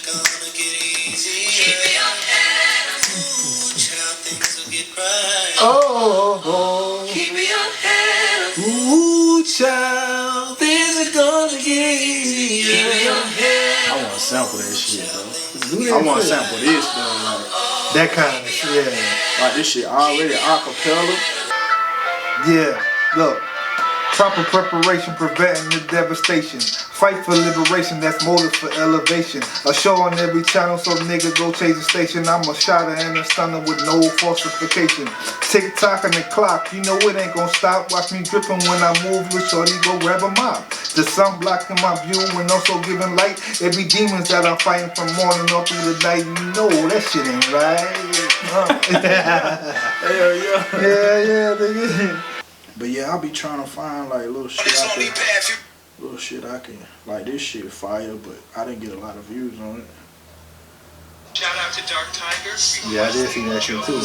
gonna get easier. Keep your head up. Ooh, child, things will get right. Oh. Keep your head up. Ooh, child, things are gonna get easier. Keep your head up. I want to sample that shit, bro. I want to sample this, though. Like, that kind of shit. Yeah. Like, this shit already acapella. Yeah, look. Proper preparation, preventing the devastation. Fight for liberation, that's motive for elevation. A show on every channel, so nigga go change the station. I'm a shotter and a stunner with no falsification. Tick tock on the clock, you know it ain't gonna stop. Watch me dripping when I move with shorty, go grab a mop. The sun blocking my view and also giving light. It be demons that I'm fighting from morning up through the night. You know that shit ain't right. Hell yeah. Yeah, nigga. But yeah, I'll be trying to find like little shit I can, like this shit fire, but I didn't get a lot of views on it. Shout out to Dark Tiger. Yeah, I did see that shit too.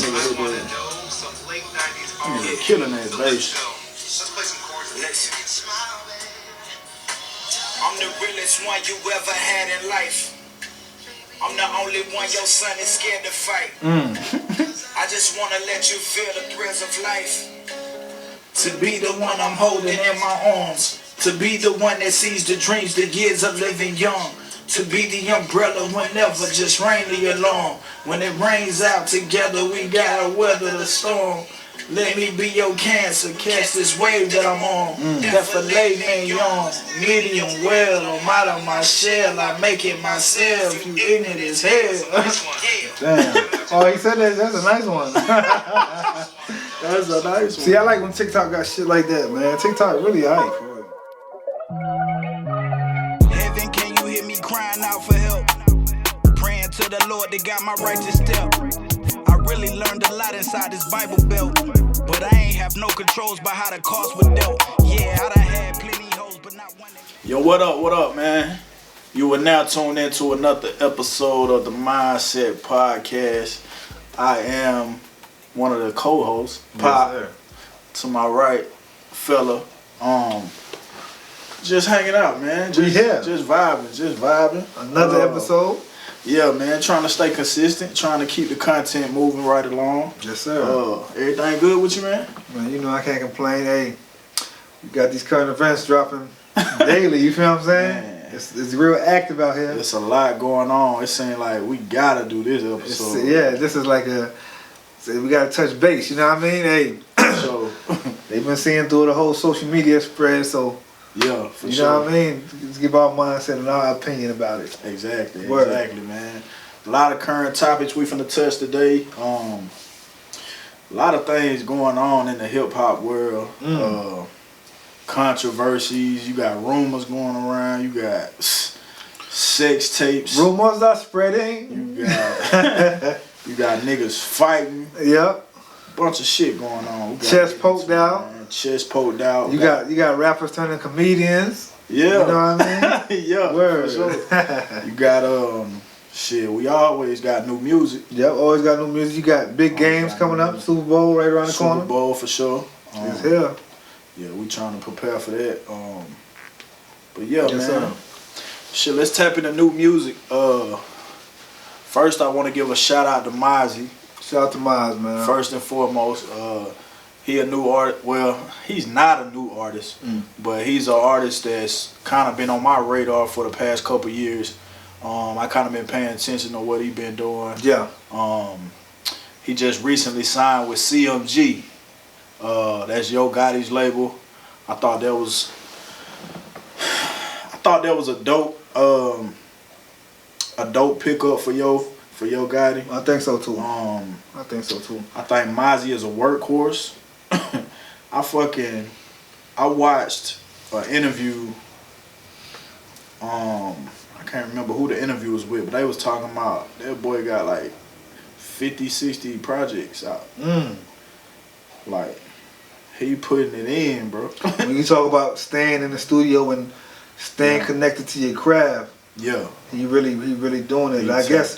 Nigga killing that bass. Let's play some chords. I'm the realest one you ever had in life. I'm the only one your son is scared to fight. I just wanna let you feel the thrills of life. To be the one I'm holding in my arms. To be the one that sees the dreams, the years of living young. To be the umbrella whenever just rain the alarm. When it rains out together, we gotta weather the storm. Let me be your cancer, catch this wave that I'm on. That filet mignon, medium well. I'm out of my shell, I make it myself. You ignorant as hell. Damn. Oh, he said that. That's a nice one. That's a nice one. See, I like when TikTok got shit like that, man. TikTok really aight for it. Heaven, can you hear me crying out for help? Praying to the Lord that got my righteous step. I really learned a lot inside this Bible belt, but I ain't have no controls by how the cost was dealt. Yeah, I done had plenty hoes, but not one. Yo, what up, man? You are now tuned into another episode of the Mindset Podcast. I am one of the co-hosts, Pop. Yes, to my right, fella. Just hanging out, man. Just vibing. Another episode. Yeah, man. Trying to stay consistent. Trying to keep the content moving right along. Yes, sir. Everything good with you, man? Man, you know I can't complain. Hey, you got these current events dropping daily. You feel what I'm saying? Man. It's real active out here. There's a lot going on. It's saying like we gotta do this episode. This is like we gotta touch base. You know what I mean? Hey, so they've been seeing through the whole social media spread. So yeah, for you sure. know what I mean? Let's give our mindset and our opinion about it. Exactly, Word. Exactly, man. A lot of current topics we finna touch today. A lot of things going on in the hip hop world. Controversies. You got rumors going around. You got sex tapes. Rumors are spreading. You got niggas fighting. Yep. Bunch of shit going on. Chest poked out. Man. Chest poked out. You got rappers turning comedians. Yeah. You know what I mean? Yeah. Word. For sure. You got shit. We always got new music. Yep. Always got new music. You got big games coming up. Super Bowl right around the corner. Super Bowl for sure. It's here. Yeah, we trying to prepare for that. But yeah, yes, man. Sir. Shit, let's tap into new music. First, I want to give a shout out to Mozzie. Shout out to Mozzie, man. First and foremost, he a new artist. Well, he's not a new artist, but he's an artist that's kind of been on my radar for the past couple years. I kind of been paying attention to what he been doing. Yeah. He just recently signed with CMG. That's Yo Gotti's label. I thought that was a dope pickup for Yo Gotti. I think so too. I think Mozzie is a workhorse. I watched an interview. I can't remember who the interview was with, but they was talking about that boy got like 50, 60 projects out. Like, he putting it in, bro. When you talk about staying in the studio and staying connected to your craft, he really doing it. I guess.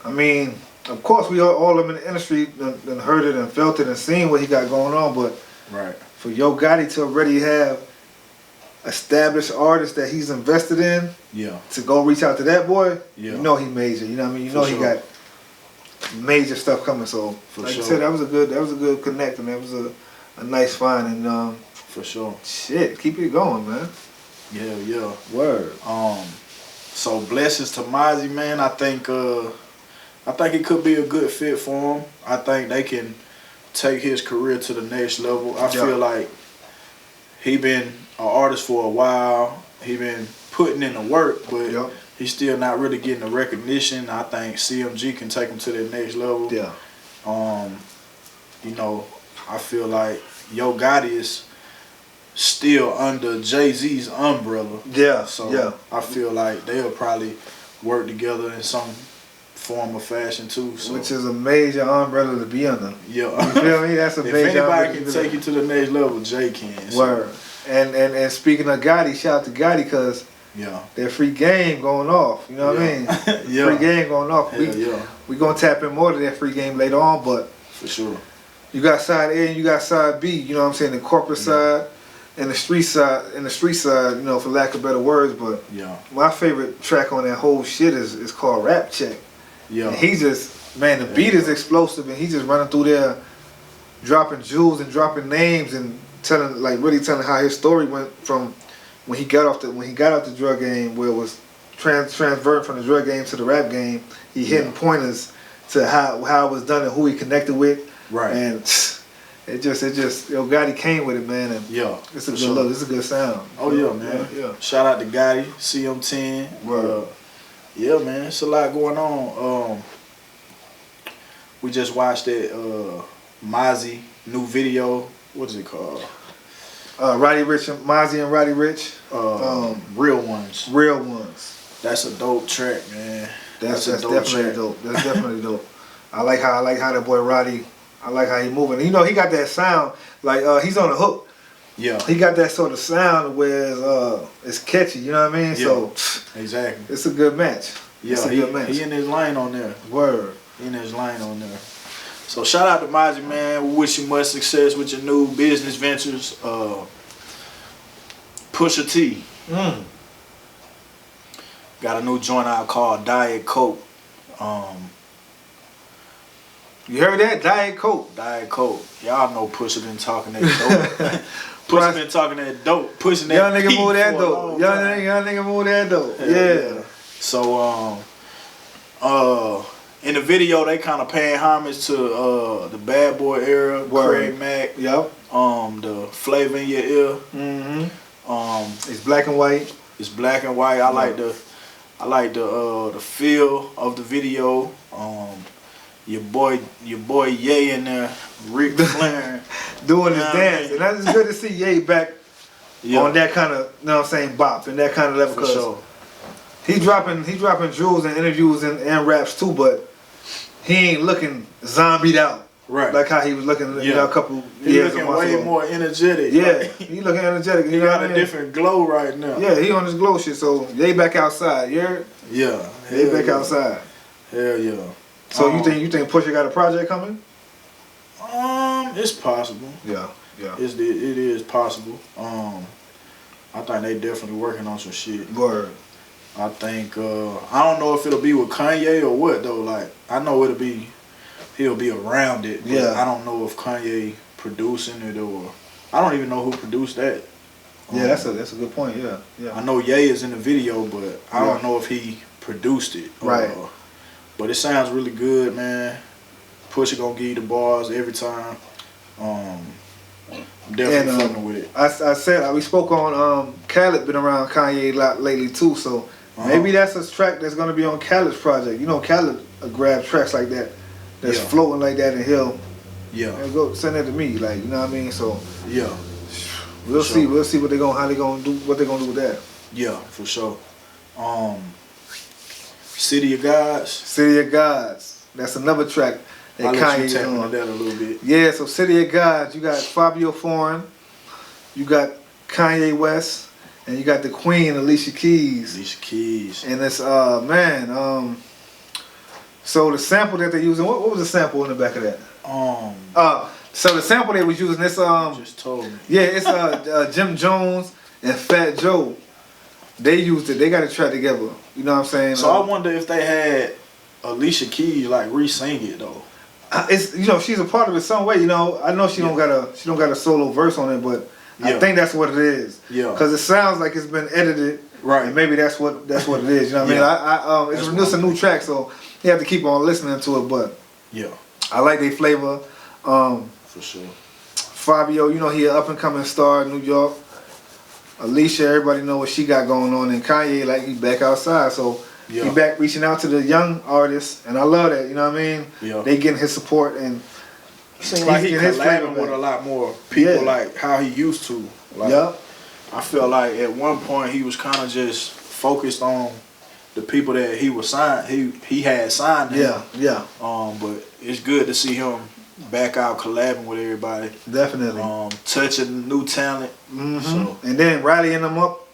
I mean, of course, we all in the industry and heard it and felt it and seen what he got going on, but right. For Yo Gotti to already have established artist that he's invested in, to go reach out to that boy, you know he major. You know what I mean? You know he got major stuff coming. So like you said, that was a good connect, and that was a nice find. And for sure, shit, keep it going, man. Yeah. Word. So blessings to Mozzie, man. I think it could be a good fit for him. I think they can take his career to the next level. I feel like he been an artist for a while. He been putting in the work, but he's still not really getting the recognition. I think CMG can take him to the next level. Yeah. You know, I feel like Yo Gotti is still under Jay-Z's umbrella. Yeah. So I feel like they'll probably work together in some form of fashion too. So. Which is a major umbrella to be under. Yeah. You feel me? That's a if major umbrella. If anybody can take you to the next level, Jay can. So. Word. And speaking of Gotti, shout out to Gotti because that free game going off. You know what I mean? Free game going off. We gonna tap in more to that free game later on, but for sure. You got side A and you got side B, you know what I'm saying, the corporate side and the street side, you know, for lack of better words, but my favorite track on that whole shit is called Rap Check. Yeah. And he just, man, the beat is explosive and he just running through there dropping jewels and dropping names and really telling how his story went from when he got out the drug game, where it was transferred from the drug game to the rap game. He hitting pointers to how it was done and who he connected with. Right. And it just Yo Gotti came with it, man. And it's a good look. It's a good sound. Oh yeah, man. Yeah. Shout out to Gotti, CM10. Yeah, man. It's a lot going on. We just watched that Mozzie new video. What is it called? Roddy Ricch, Mozzie and Roddy Ricch. Real Ones. Real Ones. That's a dope track, man. That's definitely dope. That's definitely dope. I like how that boy Roddy. I like how he moving. You know, he got that sound like he's on the hook. Yeah. He got that sort of sound where it's catchy. You know what I mean? Yeah. So exactly. It's a good match. Yeah. It's a good match. He in his lane on there. Word. He in his lane on there. So shout out to Mozzie, man. We wish you much success with your new business ventures. Pusha T. Got a new joint out called Diet Coke. You heard that? Diet Coke. Diet Coke. Y'all know Pusha been talking that dope. Pusha been talking that dope. Pushing that young nigga move that dope. Young nigga move that dope. Yeah. So in the video they kind of paying homage to the Bad Boy era, Craig Mack. Yep. The flavor in your ear. It's black and white. It's black and white. I like the feel of the video. Your boy Ye in there, Rick flaring, doing his dance, and that's good to see Ye back on that kind of, you know what I'm saying, bop and that kind of level. For sure. He dropping jewels and interviews and raps too, but he ain't looking zombied out. Right. Like how he was looking a couple years ago. He looking way more energetic. Yeah, he looking energetic. He got a different glow right now. Yeah, he on his glow shit, so Ye back outside, you heard? Yeah. Ye back outside. Hell yeah. So you think Pusha got a project coming? It's possible. Yeah. It is possible. I think they definitely working on some shit. Word. I think I don't know if it'll be with Kanye or what though. Like I know he'll be around it. But I don't know if Kanye producing it or I don't even know who produced that. Yeah, that's a good point. Yeah. I know Ye is in the video, but I don't know if he produced it. Right. But it sounds really good, man. Pusha gonna give you the bars every time. I'm definitely fucking with it. I said we spoke on Khaled been around Kanye a lot lately too, so maybe that's a track that's gonna be on Khaled's project. You know, Khaled grab tracks like that's floating like that, and he'll go send it to me, like, you know what I mean. So we'll see what they're gonna do with that. Yeah, for sure. City of Gods. City of Gods. That's another track that Kanye on that a little bit. Yeah, so City of Gods, you got Fivio Foreign, you got Kanye West, and you got the Queen, Alicia Keys. And it's so the sample that they're using, what was the sample in the back of that? So the sample they was using, this just told me. Yeah, it's Jim Jones and Fat Joe, they used it. They got a track together. You know what I'm saying? So I wonder if they had Alicia Keys like re-sing it though. It's she's a part of it some way. I know she don't got a solo verse on it, but I think that's what it is. Yeah. Because it sounds like it's been edited. Right. And maybe that's what it is. You know what I mean? It's a new track, so you have to keep on listening to it. But yeah, I like their flavor. For sure. Fivio, he an up and coming star in New York. Alicia, everybody know what she got going on, and Kanye, like, he back outside, so he back reaching out to the young artists, and I love that. You know what I mean? Yeah. They getting his support, and seems like he collabing with a lot more people, like how he used to. Like, I feel like at one point he was kind of just focused on the people that he was signed. He had signed him. Yeah. But it's good to see him back out collabing with everybody. Definitely. Touching new talent. Mm-hmm. So. And then rallying them up.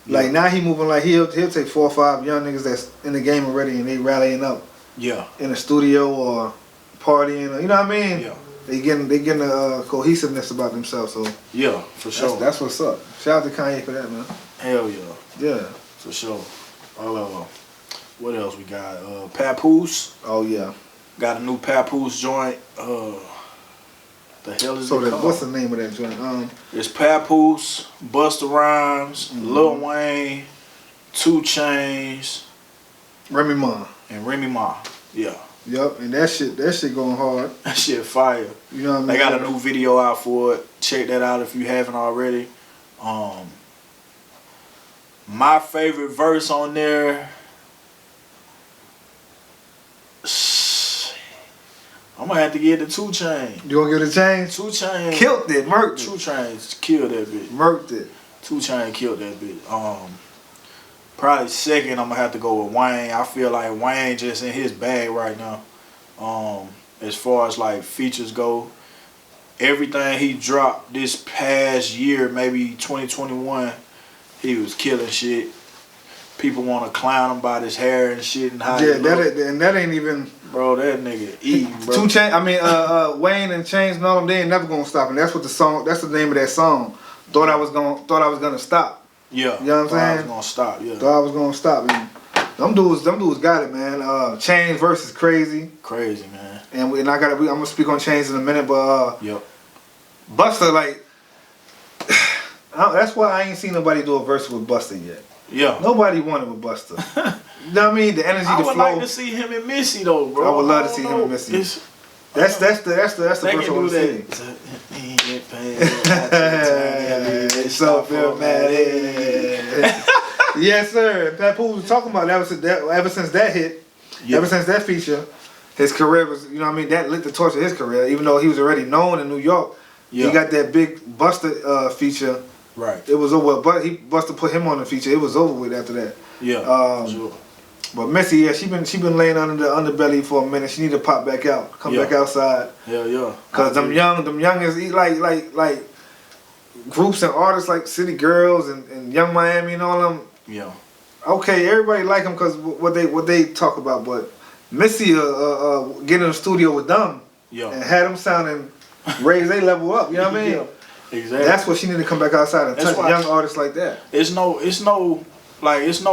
Like now he moving like he'll take 4 or 5 young niggas that's in the game already and they rallying up. Yeah. In the studio or partying. Or, you know what I mean? Yeah. They getting a cohesiveness about themselves. So yeah, for sure. That's what's up. Shout out to Kanye for that, man. Hell yeah. Yeah. For sure. What else we got? Papoose. Oh yeah. Got a new Papoose joint. The hell is it called? What's the name of that joint? It's Papoose, Busta Rhymes, Lil Wayne, 2 Chainz, Remy Ma. And Remy Ma. Yeah. Yep, and that shit going hard. That shit fire. You know what I mean? They got a new video out for it. Check that out if you haven't already. My favorite verse on there, I'm gonna have to get the 2 Chainz. You gonna give it a Chainz? 2 Chainz killed it, murked it. 2 Chainz killed that bitch. Murked it. 2 Chainz killed that bitch. Probably second, I'm gonna have to go with Wayne. I feel like Wayne just in his bag right now. As far as like features go, everything he dropped this past year, maybe 2021, he was killing shit. People want to clown him about his hair and shit and how that ain't even. Bro, that nigga eating, bro. 2 Chainz, Wayne and Chainz and all them, they ain't never gonna stop. And that's what that's the name of that song. Thought I was gonna stop. Yeah. You know what I'm saying? I was gonna stop, yeah. Thought I was gonna stop. And them dudes got it, man. Chainz versus Crazy. Crazy, man. And I'm gonna speak on Chainz in a minute, but yep. Busta, like, that's why I ain't seen nobody do a verse with Busta yet. Yeah. Nobody wanted with Busta. You know what I mean? The energy, the flow. I would like to see him and Missy though, bro. I would love to see him and Missy. That's the verse I want to see. So yes, sir. Papoose was talking about that ever since that hit, ever since that feature, his career was, you know what I mean, that lit the torch of his career. Even though he was already known in New York, he got that big Busta feature. Right. It was over, but Busta put him on the feature. It was over with after that. Yeah. Sure. But Missy, yeah, she been laying under the underbelly for a minute. She need to pop back out, come back outside. Yeah. Cause them youngins eat like groups and artists like City Girls and Young Miami and all them. Yeah. Okay, everybody like them cause what they talk about, but Missy get in the studio with them and had them sounding, raise their level up. You know what I mean? Yeah. Exactly. That's what she need to come back outside and touch young artists like that. It's no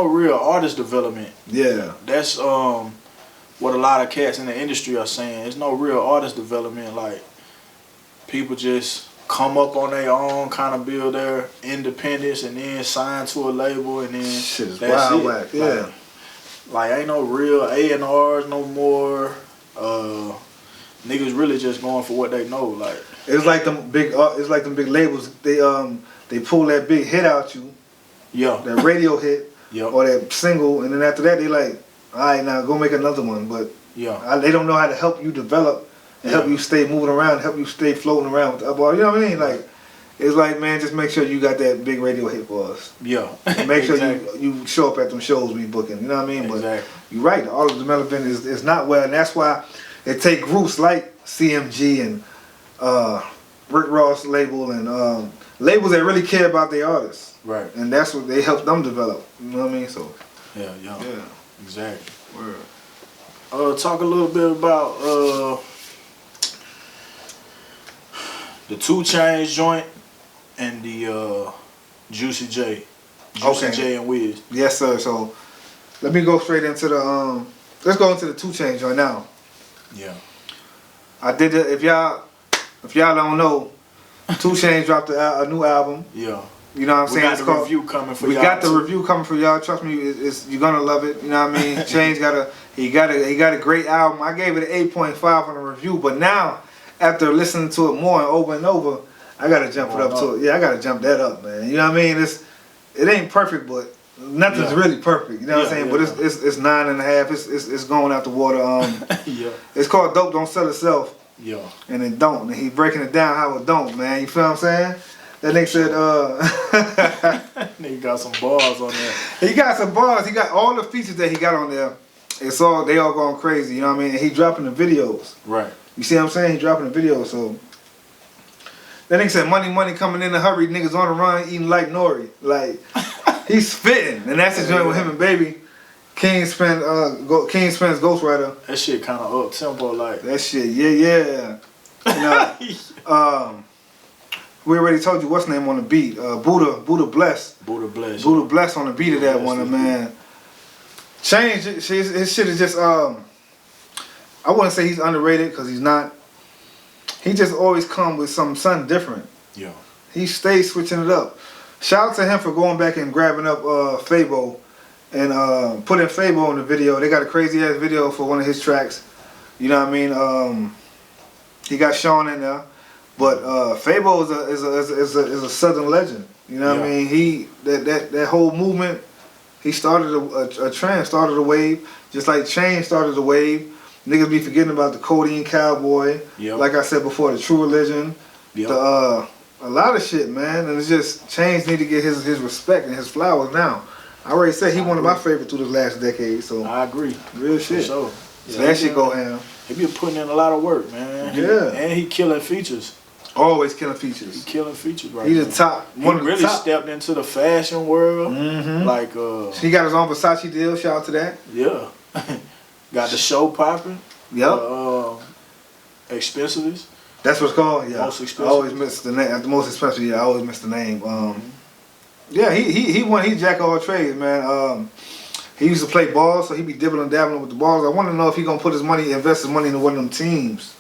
real artist development. Yeah. That's what a lot of cats in the industry are saying. It's no real artist development. Like, people just come up on their own, kind of build their independence, and then sign to a label, and then shit is wild whack. Yeah. Like ain't no real A&Rs no more. Niggas really just going for what they know. Like, it's like them big labels. They pull that big hit out you. Yeah. That radio hit. Yep. Or that single, and then after that they like, all right, now go make another one. But they don't know how to help you develop and help you stay moving around, help you stay floating around with the upper. You know what I mean? Like, it's like, man, just make sure you got that big radio hit for us. Yeah. And make sure you show up at them shows we booking. You know what I mean? But you're right. All of the development is not well, and that's why it take groups like CMG and Rick Ross label and labels that really care about their artists. Right. And that's what they help them develop. You know what I mean? So. Yeah. Exactly. Word. Talk a little bit about the 2 Chainz joint and the Juicy J. Okay. J and Wiz. Yes, sir. So let me go straight into the let's go into the 2 Chainz right now. Yeah. I did it. If y'all don't know, 2 Chainz dropped a new album. Yeah. You know what I'm saying? We got the review coming for y'all. We got the review coming for y'all. Trust me, you're gonna love it. You know what I mean? Chainz got a great album. I gave it an 8.5 on the review, but now after listening to it more and over, I gotta jump it up to it. Yeah, I gotta jump that up, man. You know what I mean? It ain't perfect, but nothing's really perfect. You know what I'm saying? But it's 9.5. It's going out the water. Yeah. It's called Dope Don't Sell Itself. Yeah. And it don't. And he breaking it down how it don't, man. You feel what I'm saying? That nigga said, nigga got some bars on there. He got some bars. He got all the features that he got on there. They all going crazy. You know what I mean? And he dropping the videos. Right. You see what I'm saying? He dropping the videos. So that nigga said, money coming in a hurry. Niggas on the run eating like Nori. Like he's spitting, and that's the joint with him and Baby. King Spence Ghostwriter. That shit kind of up tempo like. That shit, yeah. You know, we already told you what's name on the beat. Buddah Bless. Buddah Bless. Buddah Bless on the beat of that one, man. Chainz, his shit is just, I wouldn't say he's underrated because he's not. He just always come with something different. Yeah. He stays switching it up. Shout out to him for going back and grabbing up Fivio and putting Fivio in the video. They got a crazy ass video for one of his tracks. You know what I mean? He got Sean in there. But Fivio is a Southern legend. You know what I mean? He that whole movement. He started a trend, started a wave, just like Chainz started a wave. Niggas be forgetting about the Codeine Cowboy. Yep. Like I said before, the True Religion. Yep. A lot of shit, man. And it's just Chainz need to get his respect and his flowers now. I already said he one of my favorites through this last decade. So I agree. Real shit. For sure. So that shit go ham. He been putting in a lot of work, man. Yeah. And he killing features. Always killing features. He killing features right He's now. the top. He One of the really top. stepped into the fashion world. Mm-hmm. Like He got his own Versace deal. Shout out to that. yeah. Got the show popping. Yep. Expensivest. That's what's called. Yeah. Most expensive. I always miss the name. The most expensive. Yeah, I always miss the name. Yeah, he jack of all trades, man. He used to play ball, so he be dibbling and dabbling with the balls. I want to know if he gonna put invest his money into one of them teams.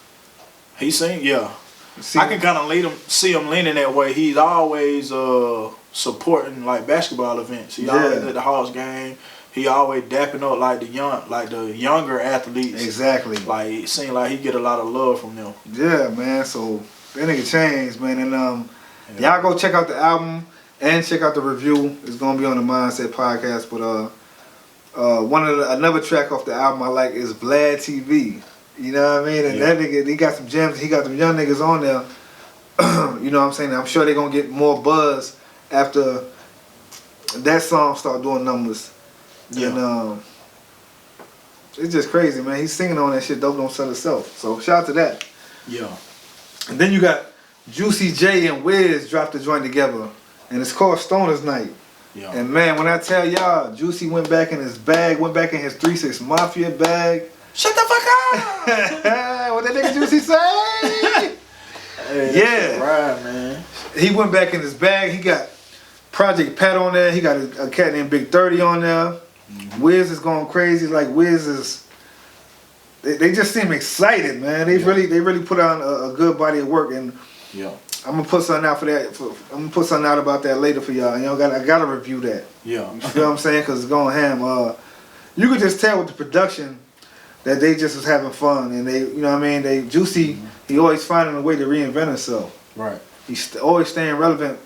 He seen, yeah. See, I can kind of see him leaning that way. He's always supporting like basketball events. He always at the Hawks game. He always dapping up like the younger athletes. Exactly. Like it seems like he get a lot of love from them. Yeah, man. So that nigga Chainz, man, and y'all go check out the album and check out the review. It's gonna be on the Mindset podcast. But another track off the album I like is Vlad TV. You know what I mean? And that nigga, he got some gems. He got them young niggas on there. You know what I'm saying? I'm sure they're gonna get more buzz after that song start doing numbers. Yeah. And it's just crazy, man. He's singing on that shit. Dope Don't Sell Itself. So shout out to that. Yeah. And then you got Juicy J and Wiz dropped the joint together, and it's called Stoner's Night. Yeah. And man, when I tell y'all, Juicy went back in his bag, went back in his 3-6 Mafia bag. Shut the fuck up! What that nigga Juicy say? Hey, right, man. He went back in his bag. He got Project Pat on there. He got a cat named Big 30 on there. Mm-hmm. Wiz is going crazy. Like Wiz is. They just seem excited, man. They really put on a good body of work, and I'm gonna put something out for that. I'm gonna put something out about that later for y'all. You know, I gotta review that. Yeah. You feel what I'm saying? Cause it's going ham. You could just tell with the production that they just was having fun, and they, you know what I mean. Juicy, he always finding a way to reinvent himself. Right. He's always staying relevant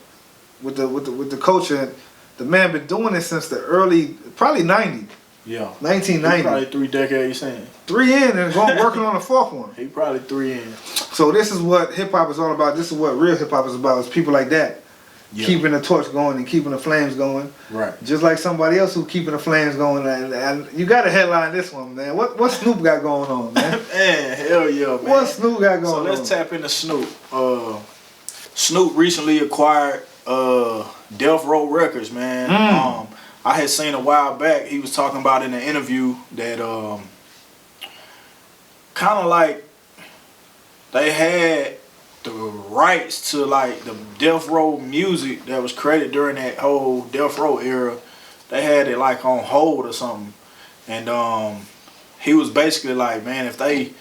with the culture. The man been doing this since the early, probably 90. Yeah. 1990. Probably 3 decades saying. 3 in and working on the 4th one. He probably 3 in. So this is what hip hop is all about. This is what real hip hop is about. It's people like that. Yeah. Keeping the torch going and keeping the flames going. Right. Just like somebody else who keeping the flames going. And you got to headline this one, man. What Snoop got going on, man? Man, hell yeah, man. What Snoop got going on? So let's tap into Snoop. Snoop recently acquired Death Row Records, man. I had seen a while back, he was talking about in an interview that kind of like they had the rights to like the Death Row music that was created during that whole Death Row era, they had it like on hold or something. And he was basically like, man, if they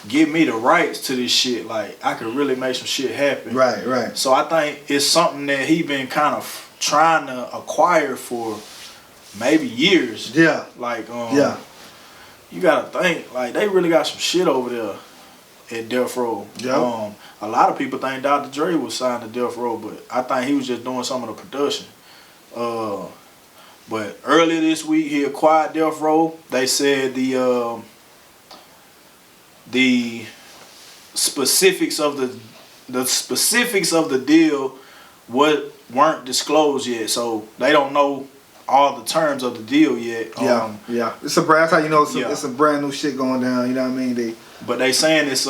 give me the rights to this shit, like I could really make some shit happen. Right. So I think it's something that he been kind of trying to acquire for maybe years. Yeah. Like you gotta think, like they really got some shit over there at Death Row. Yeah. A lot of people think Dr. Dre was signed to Death Row, but I think he was just doing some of the production. But earlier this week he acquired Death Row. They said the specifics of the deal weren't disclosed yet, so they don't know all the terms of the deal yet. Yeah. It's a brand. That's how you know it's a brand new shit going down. You know what I mean? But they saying it's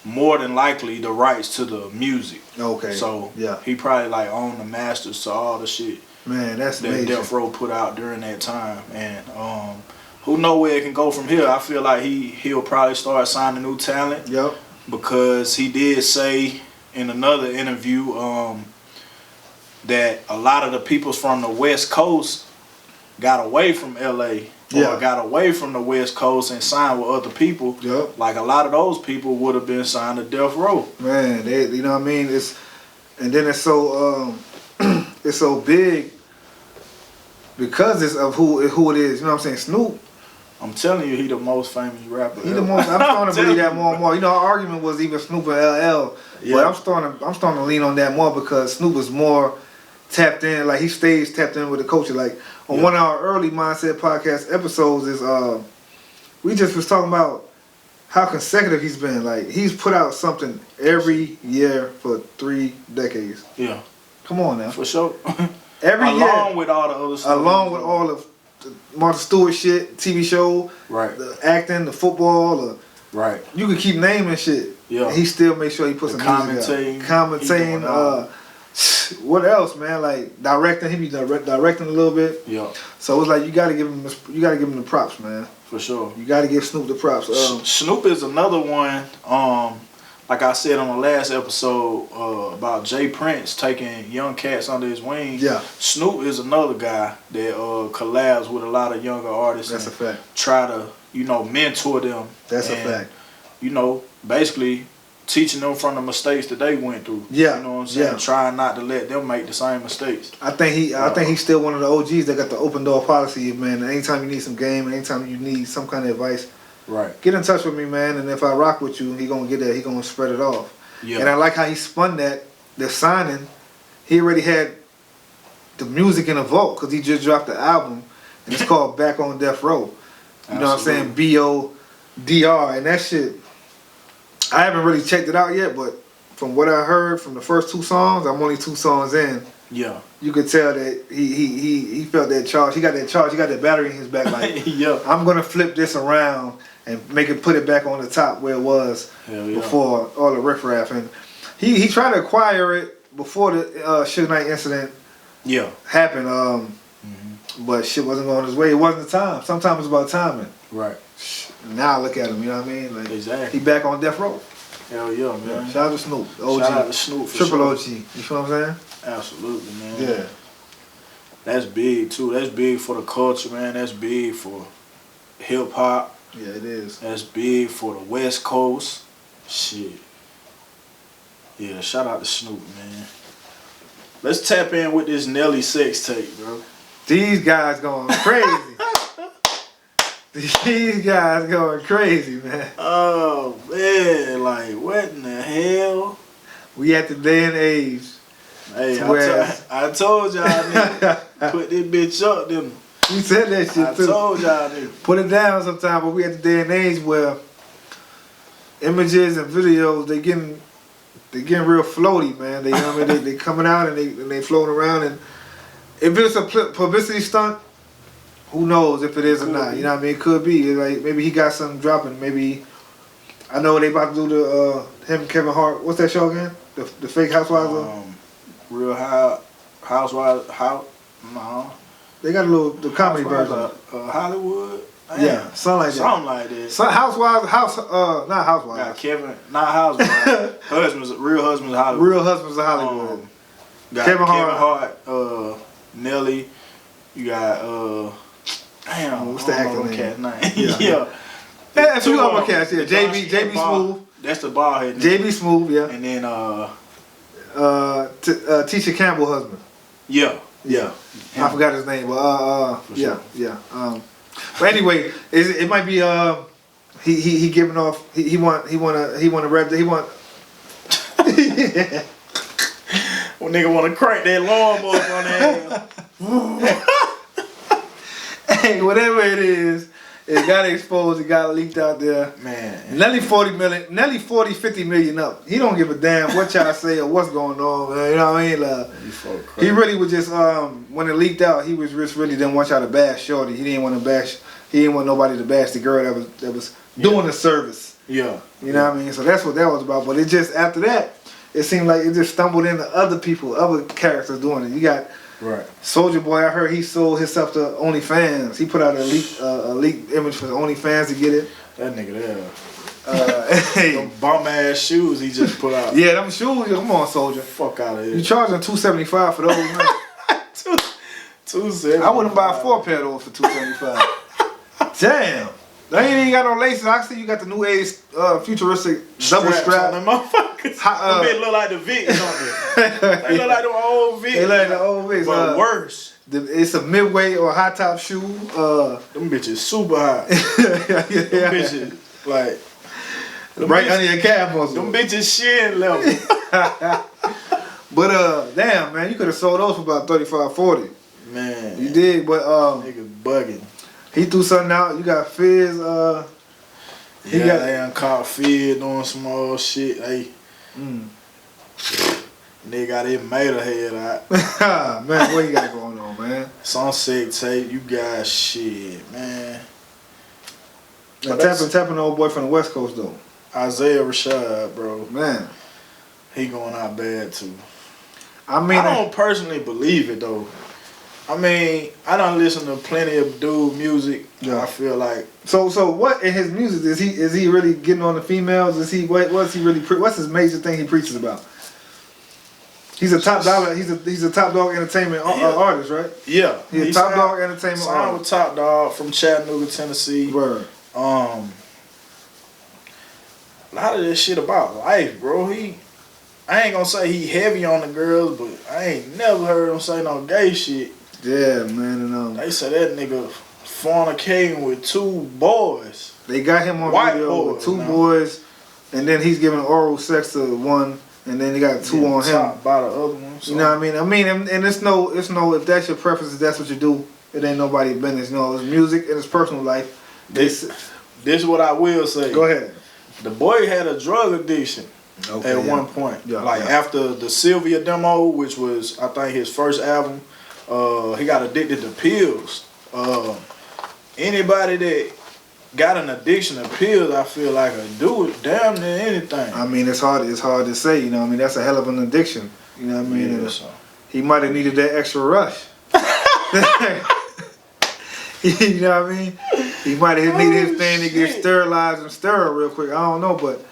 more than likely the rights to the music. Okay. So yeah, he probably like owned the masters to all the shit. Man, that's that major. Death Row put out during that time, and who know where it can go from here. I feel like he'll probably start signing new talent. Yep. Because he did say in another interview that a lot of the people from the West Coast got away from LA or got away from the West Coast and signed with other people. Yep. Like a lot of those people would have been signed to Death Row. Man, you know what I mean? It's so it's so big because it's of who it is. You know what I'm saying? Snoop. I'm telling you, he the most famous rapper. He the most. I'm starting to believe that more and more. You know, our argument was even Snoop and LL, but I'm starting to lean on that more because Snoop is more tapped in. Like he stays tapped in with the culture. Like on one of our early Mindset podcast episodes is we just was talking about how consecutive he's been. Like he's put out something every year for 3 decades. Yeah. Come on now. For sure. Every year. Along with all the other stuff. Along with all of the Martha Stewart shit, TV show, right? The acting, the football, right? You could keep naming shit. Yeah. And he still make sure he puts some music out. Commentating. What else, man? Like directing. He be directing a little bit. Yeah. So it's like you gotta give him the props, man. For sure. You gotta give Snoop the props. Snoop is another one. Like I said on the last episode about Jay Prince taking young cats under his wing. Yeah. Snoop is another guy that collabs with a lot of younger artists. That's a fact. Try to, mentor them. That's a fact. Basically teaching them from the mistakes that they went through. Yeah. You know what I'm saying? Yeah. Trying not to let them make the same mistakes. I think he's still one of the OGs that got the open door policy, man. Anytime you need some game, anytime you need some kind of advice, right, get in touch with me, man. And if I rock with you, he gonna get that. He gonna spread it off. Yeah. And I like how he spun that. The signing, he already had the music in the vault because he just dropped the album, and it's called Back on Death Row. You know what I'm saying? BODR, and that shit. I haven't really checked it out yet, but from what I heard from the first 2 songs, I'm only 2 songs in. Yeah. You could tell that he felt that charge. He got that charge. He got that battery in his back. Like, yeah. I'm gonna flip this around and put it back on the top where it was before all the riffraff. And he tried to acquire it before the Suge Knight incident happened. But shit wasn't going his way. It wasn't the time. Sometimes it's about timing. Right. Now look at him. You know what I mean? Like, exactly. He back on Death Row. Hell yeah, man. Shout out to Snoop. OG. Shout out to Snoop. For Triple sure. OG. You feel what I'm saying? Absolutely, man. Yeah. That's big too. That's big for the culture, man. That's big for hip hop. Yeah, it is. That's big for the West Coast. Shit. Yeah, shout out to Snoop, man. Let's tap in with this Nelly sex tape, bro. These guys going crazy. These guys going crazy, man. Oh, man. Like, what in the hell? We at the day and age. Hey, I told y'all, nigga. Put this bitch up, them. You said that shit, too. I told y'all, nigga. Put it down sometime, but we at the day and age where images and videos, they getting real floaty, man. They, you know what I mean? They coming out and they floating around, and if it's a publicity stunt, who knows if it is or not? You know what I mean? It could be. Like maybe he got something dropping. Maybe I know they about to do the him and Kevin Hart. What's that show again? The fake Housewives. Real Housewives. No. They got the comedy version. Hollywood. Yeah, something like that. Something like that. So Housewives, not Housewives. Got Kevin, not Housewives. Real Husbands of Hollywood. Real Husbands of Hollywood. Got Kevin Hart, Nelly. You got damn, what's the actor name? Yeah. Yeah. That's who other cast. Yeah, JB Smooth. That's the bald head. JB Smooth. Yeah. And then Tisha Campbell husband. Yeah. I forgot his name, but sure. yeah. But anyway, it might be he giving off he want to rev he want. Well, nigga want to crank that lawnmower on that. Hey, whatever it is, it got exposed. It got leaked out there. Man, Nelly 50 million up. He don't give a damn what y'all say or what's going on, man. You know what I mean? He really was just when it leaked out, he was just really didn't want y'all to bash Shorty. He didn't want to bash. He didn't want nobody to bash the girl that was doing the service. Yeah. You know what I mean? So that's what that was about. But it just after that, it seemed like it just stumbled into other people, other characters doing it. You got Soulja Boy. I heard he sold himself to OnlyFans. He put out a leaked image for OnlyFans to get it. That nigga there. Hey, them bum ass shoes he just put out. Yeah, them shoes. Come on, Soulja. Fuck out of here. You charging $275 for those? Man. $275. I wouldn't buy 4 pair of those for $275. Damn. They ain't even got no laces. I see you got the new age futuristic double strap. Them motherfuckers. They look like the Vicks, don't they? They look like the old Vicks. They like the old Vicks. But worse. It's a midway or high top shoe. Them bitches super high. Them bitches like right under your calf muscle. Them bitches shin level. But damn man, you could have sold those for about $35-$40. Man. You did, but niggas bugging. He threw something out. You got Fizz. He got they caught Fizz doing some old shit. Hey, nigga got his Mater head out. Man, what you got going on, man? Some sick tape. You got shit, man. Tapping the old boy from the West Coast though. Iasiah Rashad, bro. Man, he going out bad too. I mean, I don't personally believe it though. I mean, I don't listen to plenty of dude music. Yeah. I feel like so what in his music is he really getting on the females? Is he what's he really what's his major thing he preaches about? He's a top dollar. He's a Top Dog Entertainment artist, right? Yeah, he's a Top Dog Entertainment signed artist. with Top Dog from Chattanooga, Tennessee. Word. A lot of this shit about life, bro. I ain't gonna say he heavy on the girls, but I ain't never heard him say no gay shit. Yeah, man. And, they said that nigga fornicating with 2 boys. They got him on White video boys, with 2 boys, and then he's giving oral sex to one, and then they got 2 on him. By the other one. So. You know what I mean? And it's no. If that's your preference, if that's what you do, it ain't nobody's business. You know, it's music and it's personal life. This is what I will say. Go ahead. The boy had a drug addiction at one point. Yeah, after the Sylvia demo, which was I think his first album. He got addicted to pills. Anybody that got an addiction to pills, I feel like could do it damn near anything. I mean, it's hard to say, you know what I mean? That's a hell of an addiction. You know what I mean? Yeah, he might have needed that extra rush. You know what I mean? He might have needed his thing to get sterilized and sterile real quick. I don't know, but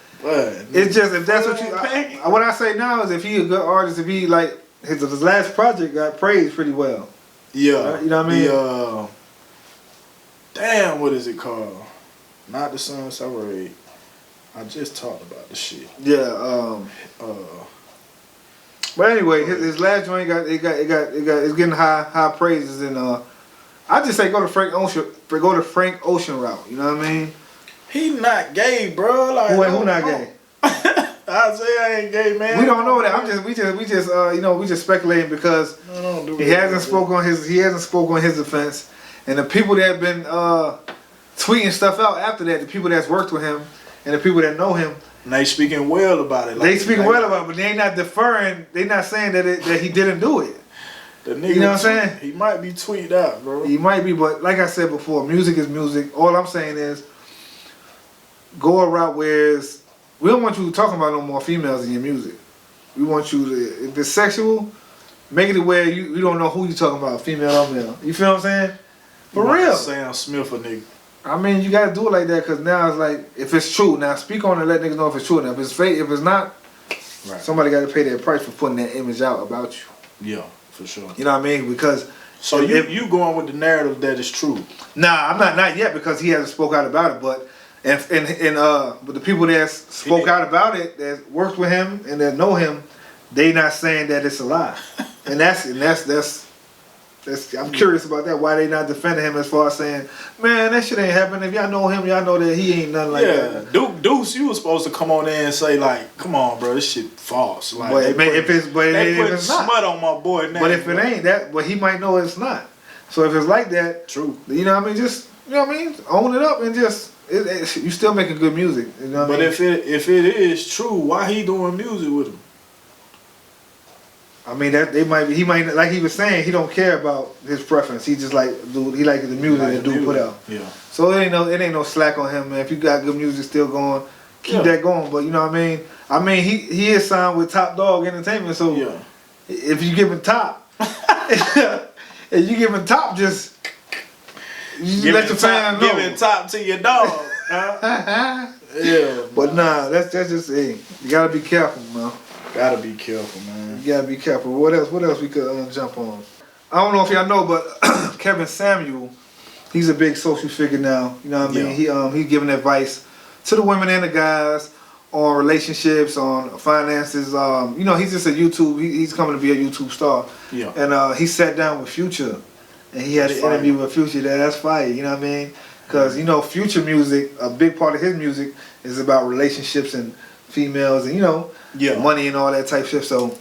it's just, if that's what you... what I say now is if he a good artist, if he like... His last project got praised pretty well. Yeah. Right? You know what I mean? Damn, what is it called? Not the Sun's Parade. I just talked about the shit. Yeah. But anyway, his last joint it's getting high praises, and I just say go to Frank Ocean route. You know what I mean? He not gay, bro. Like who not gay? Iasiah ain't gay, man. We don't know that. We just speculating because he hasn't spoken on his defense, and the people that have been tweeting stuff out after that, the people that's worked with him and the people that know him, and they speaking well about it. Like, they speaking well about it, but they ain't not deferring. They not saying that he didn't do it. The nigga, you know what I'm saying? He might be tweeted out, bro. He might be, but like I said before, music is music. All I'm saying is go a route where we don't want you talking about no more females in your music. We want you to, if it's sexual, make it where you don't know who you talking about, female or male. You feel what I'm saying? For real. Sam Smith a nigga. I mean, you gotta do it like that because now it's like, if it's true, now speak on it and let niggas know if it's true. Now, if it's fake, if it's not, right. Somebody got to pay that price for putting that image out about you. Yeah, for sure. You know what I mean? Because so you going with the narrative that is true? Nah, I'm not yet because he hasn't spoke out about it. But but the people that spoke out about it, that worked with him and that know him, they not saying that it's a lie. And that's I'm curious about that. Why they not defending him as far as saying, man, that shit ain't happening. If y'all know him, y'all know that he ain't nothing like that. Deuce, you was supposed to come on there and say like, come on, bro, this shit false. Like, but if it's smut not on my boy now. But if it ain't that, but he might know it's not. So if it's like that, true. You know what I mean? Just own it up and just you still making good music. You know what I mean? But if it is true, why he doing music with him? I mean that he might like he was saying, he don't care about his preference. He just like he like the music that dude put out. Yeah. So it ain't no slack on him, man. If you got good music still going, keep that going. But you know what I mean? I mean he is signed with Top Dog Entertainment, so if you give him Top, if you give him Top, just let the fans know. Giving Top to your dog. Huh? Yeah. But nah, that's just you gotta be careful, man. Gotta be careful, man. You gotta be careful. What else we could jump on? I don't know if y'all know, but Kevin Samuel, he's a big social figure now. You know what I mean? He's giving advice to the women and the guys on relationships, on finances. He's just a YouTube. He's coming to be a YouTube star. Yeah. And he sat down with Future, and he had an interview with Future. That's fire. You know what I mean? Because Future music, a big part of his music is about relationships and females and money and all that type shit. So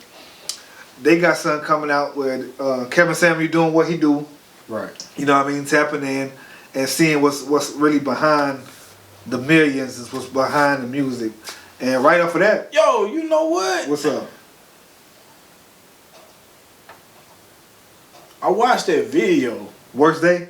they got something coming out where Kevin Samuel doing what he do. Right. You know what I mean? Tapping in and seeing what's really behind the millions is what's behind the music. And right off of that. Yo, you know what? What's up? I watched that video. Worst Day?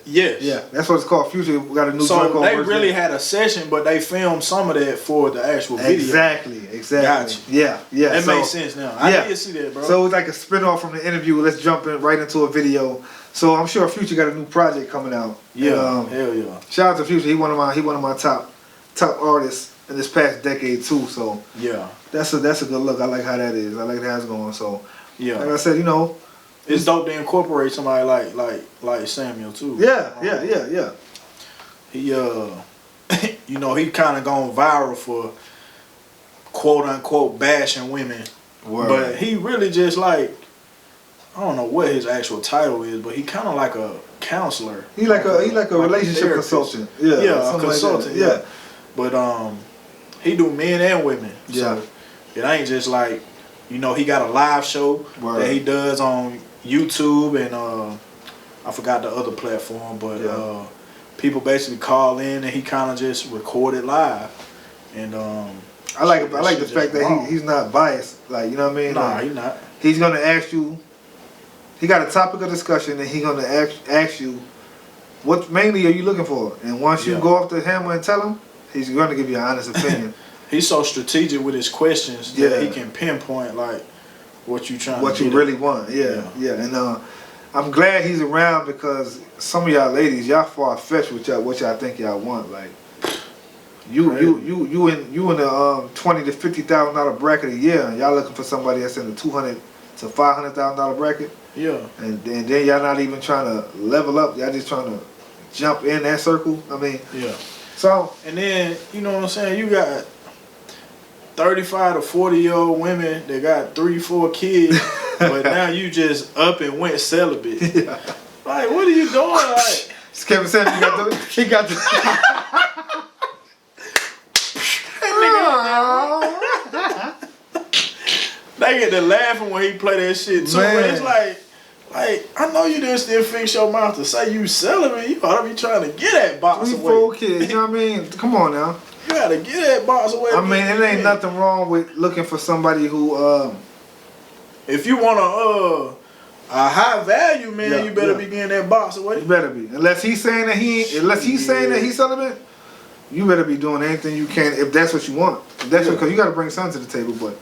Yes. Yeah, that's what it's called. Future got a new joint called they Worst really Day. had a session, but they filmed some of that for the actual video. Exactly. Gotcha. Yeah. That makes sense now. I did see that, bro. So it was like a spin-off from the interview. Let's jump right into a video. So I'm sure Future got a new project coming out. Yeah, and, hell yeah. Shout out to Future. He one of my top artists in this past decade too. So yeah, that's a good look. I like how that is. I like how it's going. So yeah, like I said, it's dope to incorporate somebody like Samuel too. Yeah. He he kind of gone viral for quote unquote bashing women, but he really just like, I don't know what his actual title is, but he kind of like a counselor. He like a relationship consultant. Yeah, a consultant. Like yeah, but he do men and women. Yeah, so it ain't just like, he got a live show that he does on YouTube and I forgot the other platform, but people basically call in and he kind of just record it live. And I like the fact that he's not biased. Like, you know what I mean? Nah, he's not. He's gonna ask you. He got a topic of discussion and he's gonna ask you, what mainly are you looking for? And once you go off the hammer and tell him, he's gonna give you an honest opinion. He's so strategic with his questions that he can pinpoint like what you trying. What you really want. Yeah. And I'm glad he's around because some of y'all ladies, y'all far fetched with what y'all think y'all want. Like you in the $20,000 to $50,000 bracket a year, and y'all looking for somebody that's in the $200,000 to $500,000 bracket. Yeah. And then y'all not even trying to level up. Y'all just trying to jump in that circle. I mean. Yeah. So. And then you know what I'm saying. You got 35 to 40-year-old women that got 3-4 kids, but now you just up and went celibate. Yeah. Like, what are you doing? Like, Kevin said he got the. They get to laughing when he play that shit too. But it's like I know you didn't still fix your mouth to say you celibate. You ought to be trying to get that box away. 3-4 kids, you know what I mean? Come on now. You gotta get that box away. I mean, it ain't nothing wrong with looking for somebody who, if you want a high value man, you better be getting that box away. You better be. Unless he's saying that he's celibate, you better be doing anything you can if that's what you want. If that's because you got to bring something to the table. But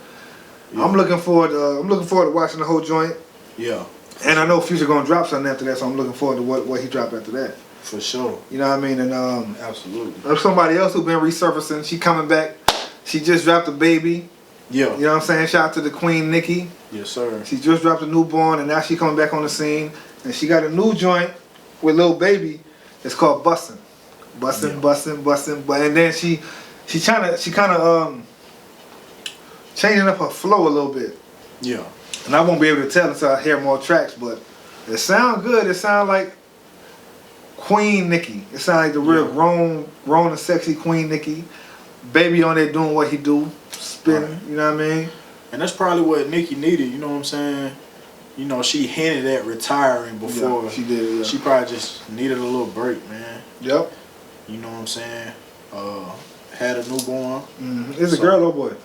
I'm looking forward to watching the whole joint. Yeah. And I know Future gonna drop something after that, so I'm looking forward to what he drop after that. For sure. You know what I mean? And absolutely. there's somebody else who been resurfacing. She coming back. She just dropped a baby. Yeah. You know what I'm saying? Shout out to the Queen Nicki. Yes, sir. She just dropped a newborn, and now she coming back on the scene. And she got a new joint with Lil Baby. It's called Bustin'. Bustin'. And then she kind of changing up her flow a little bit. Yeah. And I won't be able to tell until I hear more tracks, but it sound good. It sound like Queen Nicki. It sound like the real grown and sexy Queen Nicki. Baby on there doing what he do, spinning. Right. You know what I mean? And that's probably what Nicki needed. You know what I'm saying? You know, she hinted at retiring before. Yeah, she did. Yeah. She probably just needed a little break, man. Yep. You know what I'm saying? Had a newborn. Is it a girl or boy?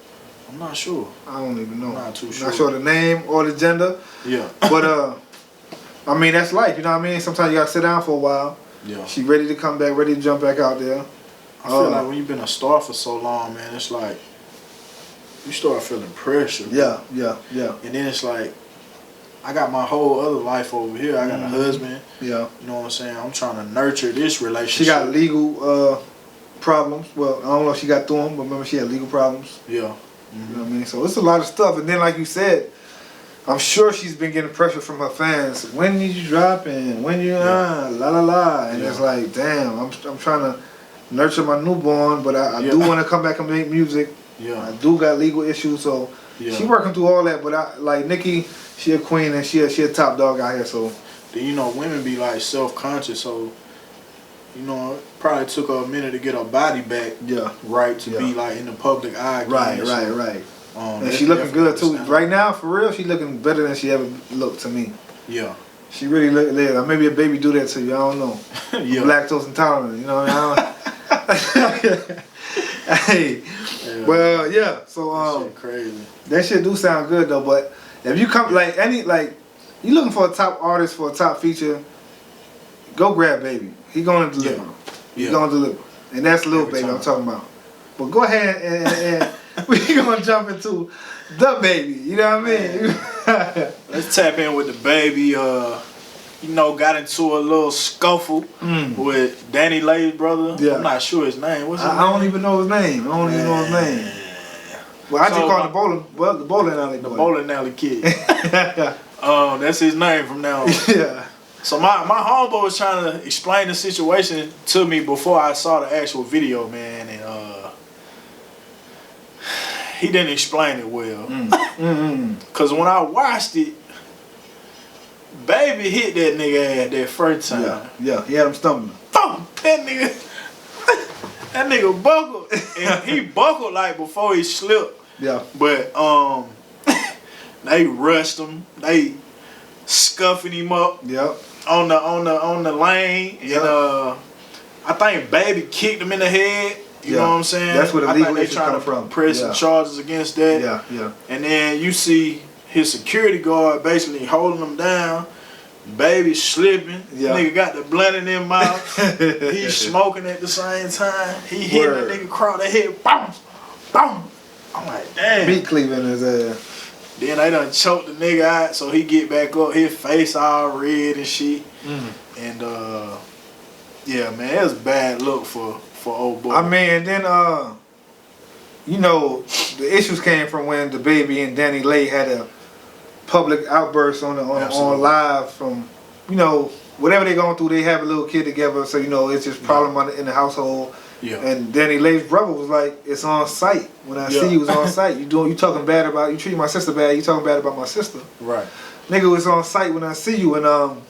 I'm not sure. I don't even know. I'm not too sure. Not sure the name or the gender. Yeah. But I mean, that's life. You know what I mean? Sometimes you gotta sit down for a while. Yeah. She ready to come back, ready to jump back out there. I feel like when you've been a star for so long, man, it's like you start feeling pressure. Yeah. And then it's like, I got my whole other life over here. I got a husband. Yeah. You know what I'm saying? I'm trying to nurture this relationship. She got legal problems. Well, I don't know if she got through them, but remember she had legal problems. Yeah. You know what I mean? So it's a lot of stuff. And then like you said, I'm sure she's been getting pressure from her fans. When did you drop in? When you la la la? And it's like, damn, I'm trying to nurture my newborn, but I do want to come back and make music. Yeah. I do got legal issues, so she working through all that. But I like Nicki, she a queen and she a top dog out here. So you know, women be like self-conscious, so you know, it probably took her a minute to get her body back. Yeah. Right to be like in the public eye. Again, right. And she looking good too. Right now, for real, she looking better than she ever looked to me. Yeah. She really look. Maybe a baby do that to you. I don't know. Yeah. Lactose intolerant. You know what I mean? Hey. Yeah. Well, yeah. So that shit crazy. That shit do sound good though. But if you come you looking for a top artist for a top feature, go grab Baby. He gonna deliver. Yeah. He gonna deliver. And that's Lil Baby I'm talking about. But go ahead and we gonna jump into DaBaby. You know what I mean? Let's tap in with DaBaby. You know, got into a little scuffle with DaniLeigh's brother. Yeah. I'm not sure his name. What's his name? I don't even know his name. Well, I just call him the bowling alley boy. The bowling alley kid. That's his name from now on. Yeah. So my homeboy was trying to explain the situation to me before I saw the actual video, man, and he didn't explain it well. Cause when I watched it, Baby hit that nigga ass that first time. Yeah, he had him stumbling. Boom! That nigga buckled, and he buckled like before he slipped. Yeah. But they rushed him. They scuffing him up. Yep. On the lane. Yep. And I think Baby kicked him in the head. You know what I'm saying? That's where the legal issue trying come from. Press some charges against that. Yeah. And then you see his security guard basically holding him down. Baby slipping. Yeah. Nigga got the blunt in his mouth. He's smoking at the same time. He hitting the nigga across the head. Boom! Boom! I'm like, damn. Meat cleaving his ass. Then they done choked the nigga out, so he get back up. His face all red and shit. And yeah, man, it was a bad look for old boy. I mean, and then you know, the issues came from when DaBaby and DaniLeigh had a public outburst on live from, you know, whatever they going through. They have a little kid together, so you know it's just problem in the household. Yeah. And DaniLeigh's brother was like, "It's on site. When I see you, it's on site. You talking bad about, you treating my sister bad. You talking bad about my sister. Right. Nigga was on site when I see you." And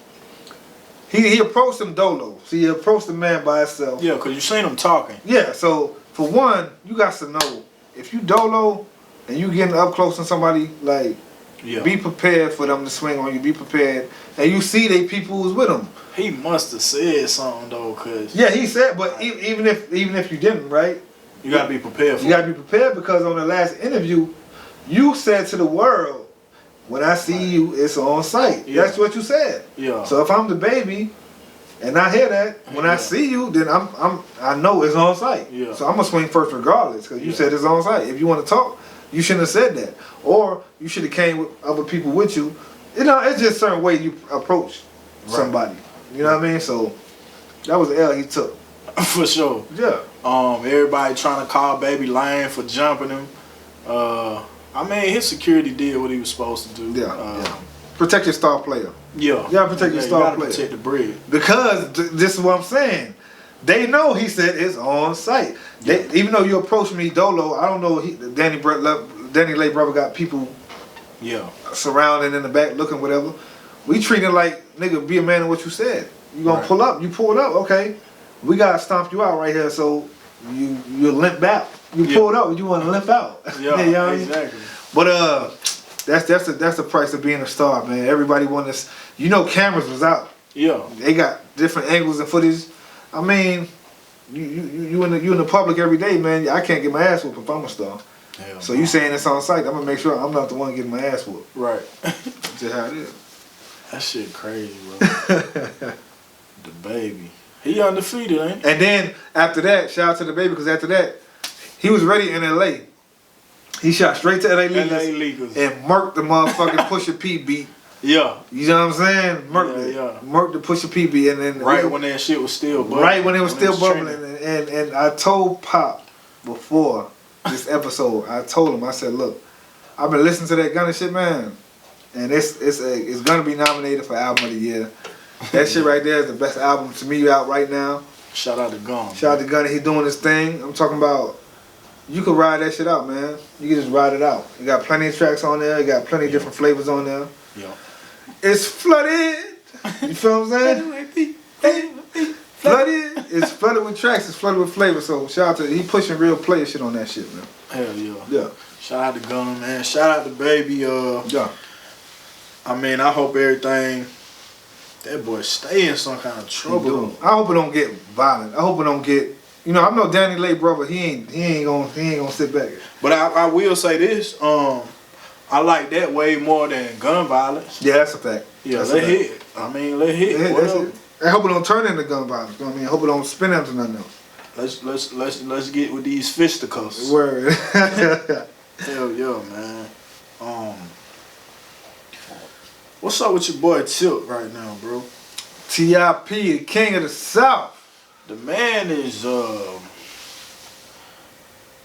he approached him dolo. So he approached the man by himself. Yeah, cause you seen him talking. Yeah. So for one, you got to know if you dolo and you getting up close to somebody, like, be prepared for them to swing on you. Be prepared. And you see they people who's with him. He must have said something though, cause he said. But even if you didn't, right? You gotta be prepared. You gotta be prepared because on the last interview, you said to the world, "When I see you, it's on site." Yeah. That's what you said. Yeah. So if I'm DaBaby, and I hear that, when I see you, then I know it's on site. Yeah. So I'm gonna swing first regardless, because you said it's on site. If you want to talk, you shouldn't have said that, or you should have came with other people with you. You know, it's just a certain way you approach somebody. You know what I mean? So That was the L he took. For sure. Yeah. Everybody trying to call Baby lame for jumping him. I mean, his security did what he was supposed to do. Yeah. Protect your star player. Yeah. You gotta protect your star player. Protect the bread. Because this is what I'm saying. They know he said it's on site. Even though you approached me dolo, I don't know. DaniLeigh brother got people. Yeah. Surrounding in the back, looking whatever. We treat it like nigga. Be a man of what you said. You gonna pull up. You pulled up. Okay. We gotta stomp you out right here. So you limp out. You pulled up. You want to limp out. Yeah. You know Exactly. But that's the price of being a star, man. Everybody want this. You know, cameras was out. Yeah. They got different angles and footage. I mean, you in the public every day, man. I can't get my ass whooped if I'm a star. Hell So no. you saying it's on site? I'm gonna make sure I'm not the one getting my ass whooped. Right. That's just how it is. That shit crazy, bro. DaBaby. He undefeated, ain't he? And then after that, shout out to DaBaby because after that, he was ready in LA. He shot straight to LA Leakers and murked the motherfucking Pusha P beat. Yeah. You know what I'm saying? Murked it. Yeah. Murked the Pusha P beat, and then right when that shit was still bubbling. Right when it was still bubbling, and I told Pop before this episode, I told him, I said, look, I've been listening to that Gunna shit, man, and it's gonna be nominated for album of the year. That shit right there is the best album to me out right now. Shout out to Gunna. Shout out to Gunna, he doing his thing. I'm talking about, you can ride that shit out, man. You can just ride it out. You got plenty of tracks on there. You got plenty of different flavors on there. Yeah. It's flooded. You feel what I'm saying? Flooded. It's flooded with tracks. It's flooded with flavor. So shout out to he pushing real player shit on that shit, man. Hell yeah. Yeah. Shout out to Gunna, man. Shout out to Baby. Yeah. I mean, I hope everything. That boy stay in some kind of trouble. I hope it don't get violent. I hope it don't get. You know, I know DaniLeigh brother. He ain't gonna sit back. But I will say this. I like that way more than gun violence. Yeah, that's a fact. Yeah, let hit. I mean, let hit. I hope it don't turn into gun violence. You know what I mean? I hope it don't spin into nothing else. Let's get with these fisticuffs. Word. Hell yeah, man. What's up with your boy Tilt right now, bro? T.I.P., the king of the South. The man is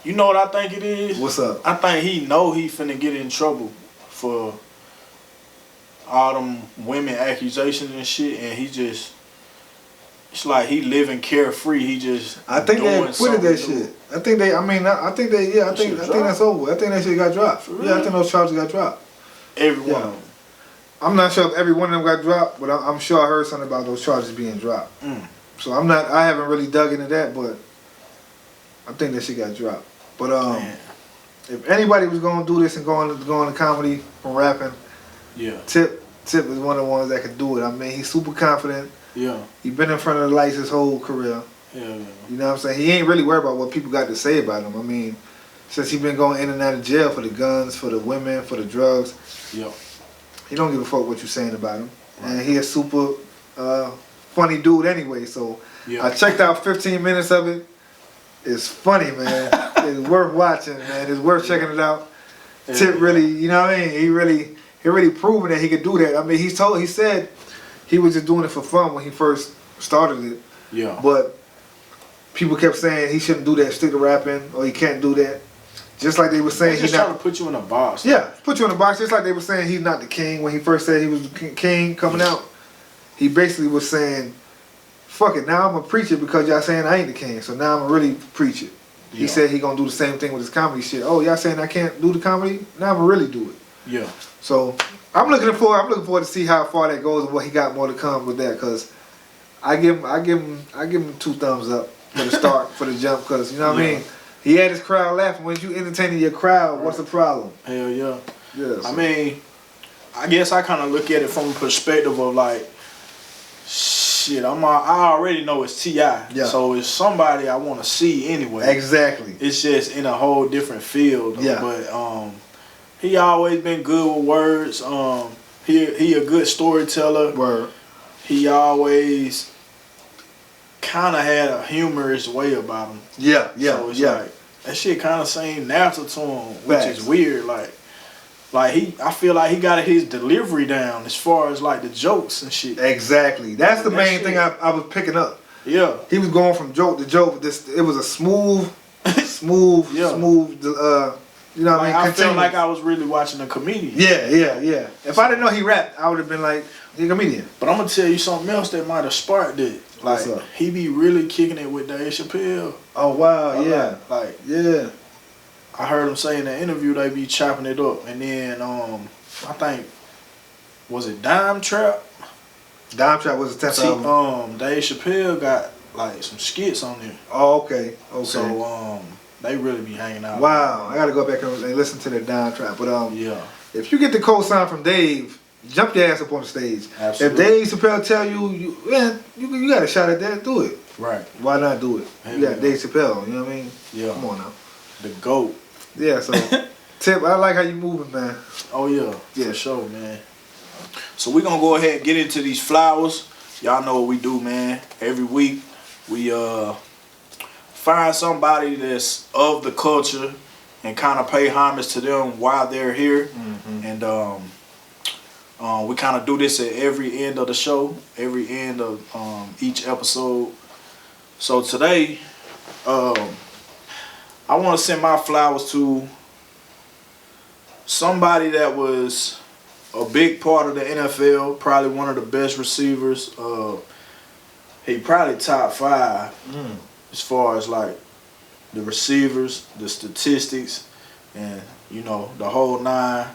you know what I think it is? What's up? I think he know he finna get in trouble for all them women accusations and shit, and he just, it's like he living carefree. He just I think they acquitted that shit. I think that's over. I think that shit got dropped. Yeah, I think those charges got dropped. Every one of them. I'm not sure if every one of them got dropped, but I'm sure I heard something about those charges being dropped. So I haven't really dug into that, but I think that shit got dropped. But if anybody was gonna do this and go into comedy from rapping, yeah, Tip is one of the ones that could do it. I mean, he's super confident. Yeah. He been in front of the lights his whole career. Yeah. You know what I'm saying? He ain't really worried about what people got to say about him. I mean, since he been going in and out of jail for the guns, for the women, for the drugs. Yeah. He don't give a fuck what you saying about him. Right. And he a super funny dude anyway. So I checked out 15 minutes of it. It's funny, man. It's worth watching, man. It's worth checking it out. Yeah. Tip really, you know what I mean? He really proven that he could do that. I mean, he said he was just doing it for fun when he first started it. Yeah. But people kept saying he shouldn't do that, stick to rapping, or he can't do that. Just like they were saying he's trying to put you in a box. Yeah, put you in a box. Just like they were saying he's not the king when he first said he was the king coming out. He basically was saying, fuck it, now I'm going to preach it because y'all saying I ain't the king, so now I'm going to really preach it. Yeah. He said he going to do the same thing with his comedy shit. Oh, y'all saying I can't do the comedy? Now I'm going to really do it. Yeah. So I'm looking forward to see how far that goes and what he got more to come with that, because I give him 2 thumbs up for the start, for the jump, because you know what I mean? He had his crowd laughing. When you entertaining your crowd, what's the problem? Hell yeah. Yeah. So. I mean, I guess I kind of look at it from a perspective of like, shit, I already know it's T.I. Yeah. So it's somebody I want to see anyway. Exactly. It's just in a whole different field. Yeah. But he always been good with words. He a good storyteller. Word. He always kind of had a humorous way about him. Yeah. So it's like that shit kind of seemed natural to him, which is weird. Like I feel like he got his delivery down as far as like the jokes and shit. Exactly. That's the main thing I was picking up. Yeah. He was going from joke to joke. It was a smooth. You know what I mean? I felt like I was really watching a comedian. Yeah. If I didn't know he rapped, I would have been like, he's a comedian. But I'm gonna tell you something else that might have sparked it. Like, he be really kicking it with Dave Chappelle. Oh wow, yeah. Yeah. I heard him say in the interview they be chopping it up, and then I think was it Dime Trap? Dime Trap was the 10th album. Dave Chappelle got like some skits on there. Oh okay. So they really be hanging out. Wow, I gotta go back and listen to that Dime Trap. But yeah, if you get the co-sign from Dave, jump your ass up on the stage. Absolutely. If Dave Chappelle tell you got a shot at that, do it. Right. Why not do it? Hell You got Dave Chappelle, you know what I mean? Yeah. Come on now. The GOAT. Yeah, so Tip, I like how you moving, man. Oh yeah, for sure, man. So we're gonna go ahead and get into these flowers. Y'all know what we do, man. Every week we find somebody that's of the culture and kind of pay homage to them while they're here. Mm-hmm. And we kind of do this at every end of the show, every end of each episode. So today, I want to send my flowers to somebody that was a big part of the NFL, probably one of the best receivers. He probably top 5 as far as like the receivers, the statistics, and you know the whole nine.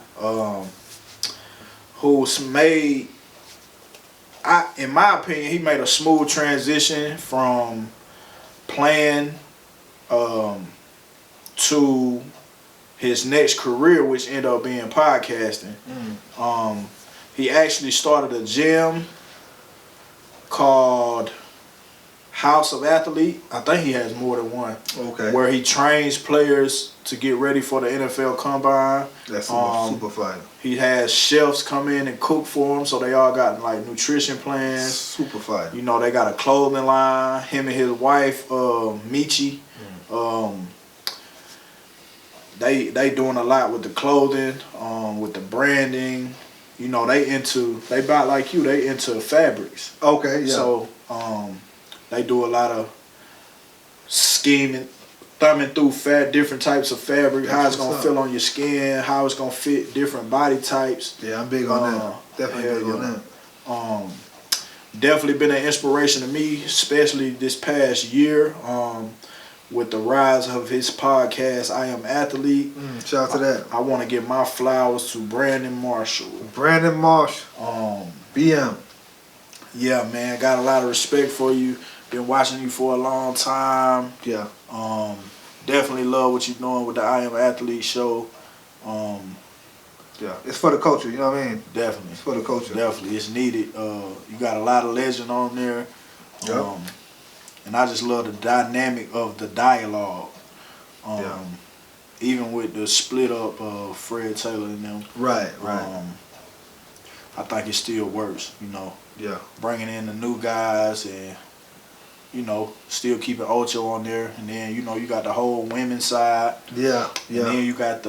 Who's made, in my opinion, he made a smooth transition from playing to his next career, which ended up being podcasting. He actually started a gym called House of Athlete. I think he has more than one. Okay. Where he trains players to get ready for the NFL Combine. That's super fire. He has chefs come in and cook for him, so they all got like nutrition plans. Super fire. You know, they got a clothing line. Him and his wife, Michi. They doing a lot with the clothing, with the branding. You know, they about like you, they into fabrics. Okay, yeah. So they do a lot of scheming, thumbing through different types of fabric, how it's gonna feel on your skin, how it's gonna fit different body types. Yeah, I'm big on that. Definitely big on that. Definitely been an inspiration to me, especially this past year. With the rise of his podcast, I Am Athlete. Shout out to that. I want to give my flowers to Brandon Marshall. BM. Yeah, man, got a lot of respect for you. Been watching you for a long time. Yeah. Definitely love what you're doing with the I Am Athlete show. Yeah, it's for the culture, you know what I mean? Definitely. It's for the culture. Definitely, it's needed. You got a lot of legend on there. Yep. And I just love the dynamic of the dialogue. Even with the split up of Fred Taylor and them. Right. I think it still works, you know. Yeah. Bringing in the new guys and, you know, still keeping Ocho on there. And then, you know, you got the whole women's side. Yeah. And then you got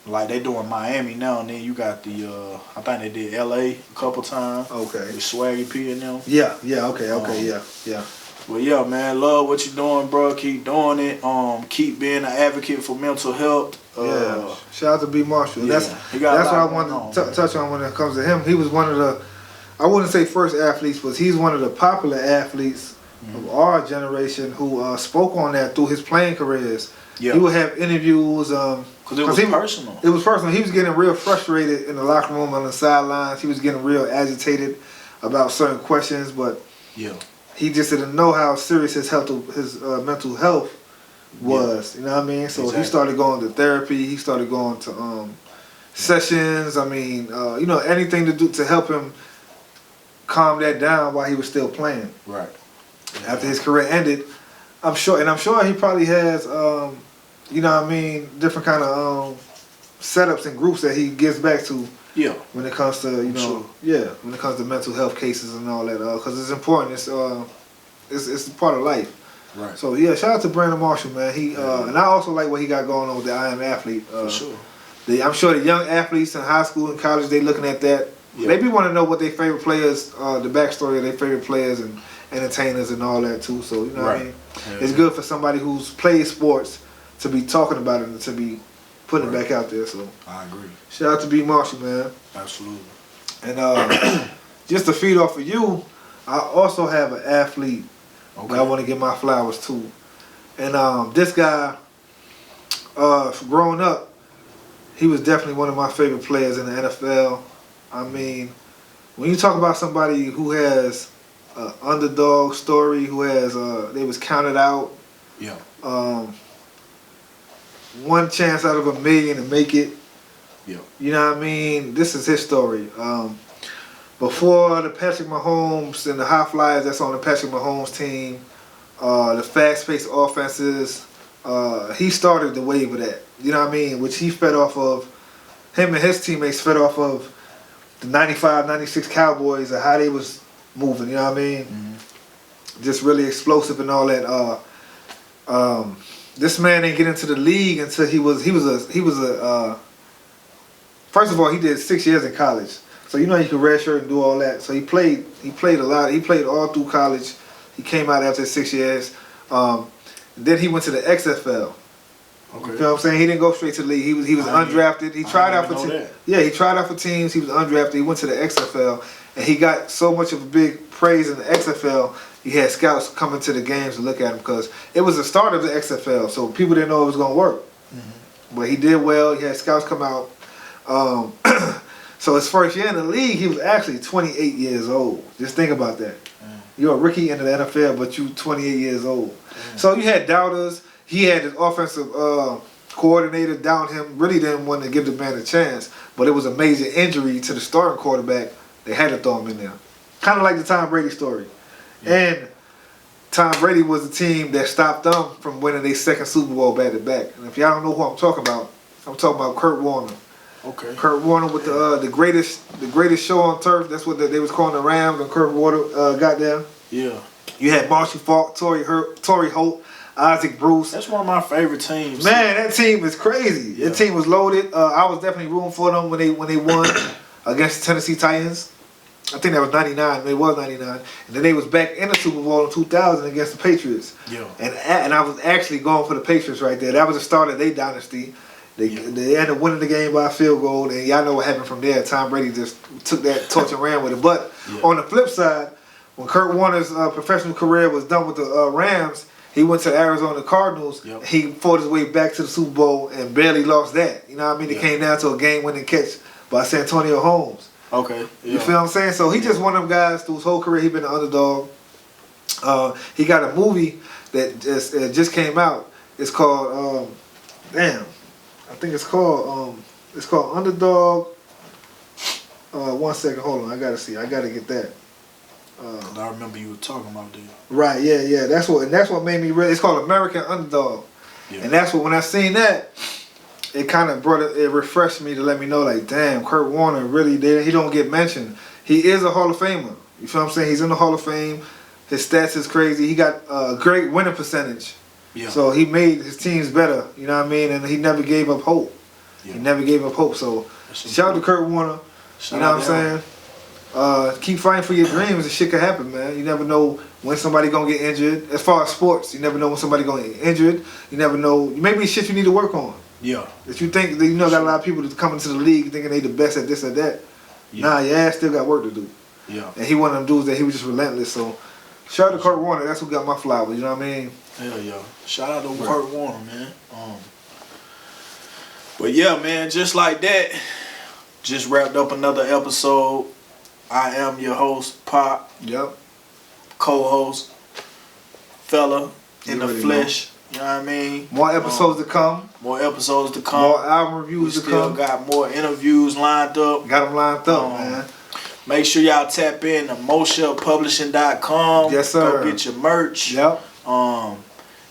like they doing Miami now, and then you got the, I think they did LA a couple times. Okay. With Swaggy P and them. Yeah, okay, yeah. Well, yeah, man, love what you're doing, bro. Keep doing it. Keep being an advocate for mental health. Yeah. Shout out to B. Marshall. Yeah. That's what I wanted to touch on when it comes to him. He was one of the, I wouldn't say first athletes, but he's one of the popular athletes of our generation who spoke on that through his playing careers. Yeah. He would have interviews. Because it was personal. It was personal. He was getting real frustrated in the locker room on the sidelines. He was getting real agitated about certain questions, but he just didn't know how serious his mental health was. You know what I mean? So he started going to therapy. He started going to sessions. I mean, you know, anything to do to help him calm that down while he was still playing. Right. After his career ended, I'm sure he probably has, you know what I mean, different kind of setups and groups that he gives back to. Yeah. When it comes to when it comes to mental health cases and all that, because it's important. It's part of life. Right. So yeah, shout out to Brandon Marshall, man. He and I also like what he got going on with the I Am Athlete. For sure. I'm sure the young athletes in high school and college, they looking at that They be want to know what their favorite players, the backstory of their favorite players and entertainers and all that too. So, you know what I mean? It's good for somebody who's played sports to be talking about it and to be putting it back out there. So I agree. Shout out to B. Marshall, man. Absolutely. And just to feed off of you, I also have an athlete that I want to give my flowers to. And this guy, growing up, he was definitely one of my favorite players in the NFL. I mean, when you talk about somebody who has an underdog story, who has they was counted out, one chance out of a million to make it. You know what I mean? This is his story. Before the Patrick Mahomes and the High Flyers that's on the Patrick Mahomes team, the fast-paced offenses, he started the wave of that. You know what I mean? Which he fed off of, him and his teammates fed off of the 95, 96 Cowboys and how they was moving, you know what I mean? Just really explosive and all that. This man didn't get into the league until he was first of all, he did 6 years in college. So you know he could redshirt and do all that. So he played a lot. He played all through college. He came out after 6 years. Then he went to the XFL. Okay. You know what I'm saying? He didn't go straight to the league. He was undrafted. He tried out for teams. Yeah, he tried out for teams. He was undrafted. He went to the XFL, and he got so much of a big praise in the XFL. He had scouts coming to the games to look at him because it was the start of the XFL, so people didn't know it was going to work. But he did well. He had scouts come out. So his first year in the league, he was actually 28 years old. Just think about that. You're a rookie in the NFL, but you 28 years old. So you had doubters. He had his offensive coordinator down him. Really didn't want to give the man a chance, but it was a major injury to the starting quarterback. They had to throw him in there. Kind of like the Tom Brady story. And Tom Brady was the team that stopped them from winning their second Super Bowl back-to-back. And if y'all don't know who I'm talking about Kurt Warner. Okay. Kurt Warner with the greatest show on turf. That's what they was calling the Rams when Kurt Warner got there. Yeah. You had Marshall Faulk, Torrey Holt, Isaac Bruce. That's one of my favorite teams. Man, that team is crazy. Yeah. That team was loaded. I was definitely rooting for them when they won against the Tennessee Titans. I think that was 99. It was 99. And then they was back in the Super Bowl in 2000 against the Patriots. Yeah. And I was actually going for the Patriots right there. That was the start of their dynasty. They ended up winning the game by a field goal, and y'all know what happened from there. Tom Brady just took that torch and ran with it. But on the flip side, when Kurt Warner's professional career was done with the Rams, he went to the Arizona Cardinals. Yep. He fought his way back to the Super Bowl and barely lost that. You know what I mean? It came down to a game-winning catch by Santonio Holmes. Okay. Yeah. You feel what I'm saying? So he just one of them guys through his whole career. He been an underdog. He got a movie that just came out. It's called I think it's called Underdog. One second, hold on. I gotta get that. I remember you were talking about that. Right, yeah. That's what made me really. It's called American Underdog, and that's what when I seen that, it kind of it refreshed me to let me know like, damn, Kurt Warner really did. He don't get mentioned. He is a Hall of Famer. You feel what I'm saying? He's in the Hall of Fame. His stats is crazy. He got a great winning percentage. Yeah. So he made his teams better, you know what I mean? And he never gave up hope. Yeah. He never gave up hope. So shout out to Kurt Warner. You know what I'm saying? Keep fighting for your dreams and shit can happen, man. You never know when somebody gonna get injured. As far as sports, you never know when somebody gonna get injured. You never know. Maybe shit you need to work on. Yeah. If you think that got a lot of people that come into the league thinking they the best at this or that. Yeah. Nah, your ass still got work to do. Yeah. And he one of them dudes that he was just relentless. So shout out to Kurt Warner. That's who got my flowers. You know what I mean? Hell yeah. Shout out to Kurt Warner, man. But yeah, man, just like that, just wrapped up another episode. I am your host, Pop. Yep. Co-host, fella in the flesh. You know what I mean? More episodes to come. More episodes to come. More album reviews to come. Got more interviews lined up. Got them lined up, man. Make sure y'all tap in to MoShellPublishing.com. Yes, sir. Go get your merch. Yep.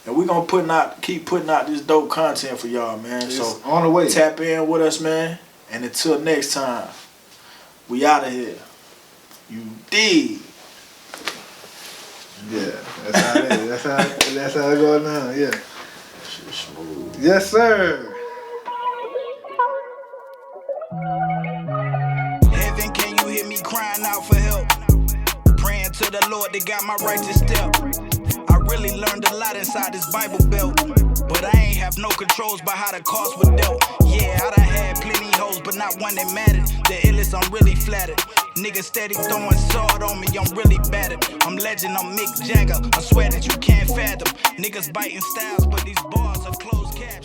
And we're gonna keep putting out this dope content for y'all, man. It's so on the way. Tap in with us, man. And until next time, we out of here. You dig? Yeah, that's how it is. That's how it goes now. Yeah. Yes, sir. Heaven, can you hear to the Lord, they got my righteous step. I really learned a lot inside this Bible belt, but I ain't have no controls by how the cost was dealt. Yeah, I done had plenty hoes, but not one that mattered. The illest, I'm really flattered. Niggas steady throwing sword on me, I'm really battered. I'm legend, I'm Mick Jagger, I swear that you can't fathom. Niggas biting styles, but these bars are closed caption.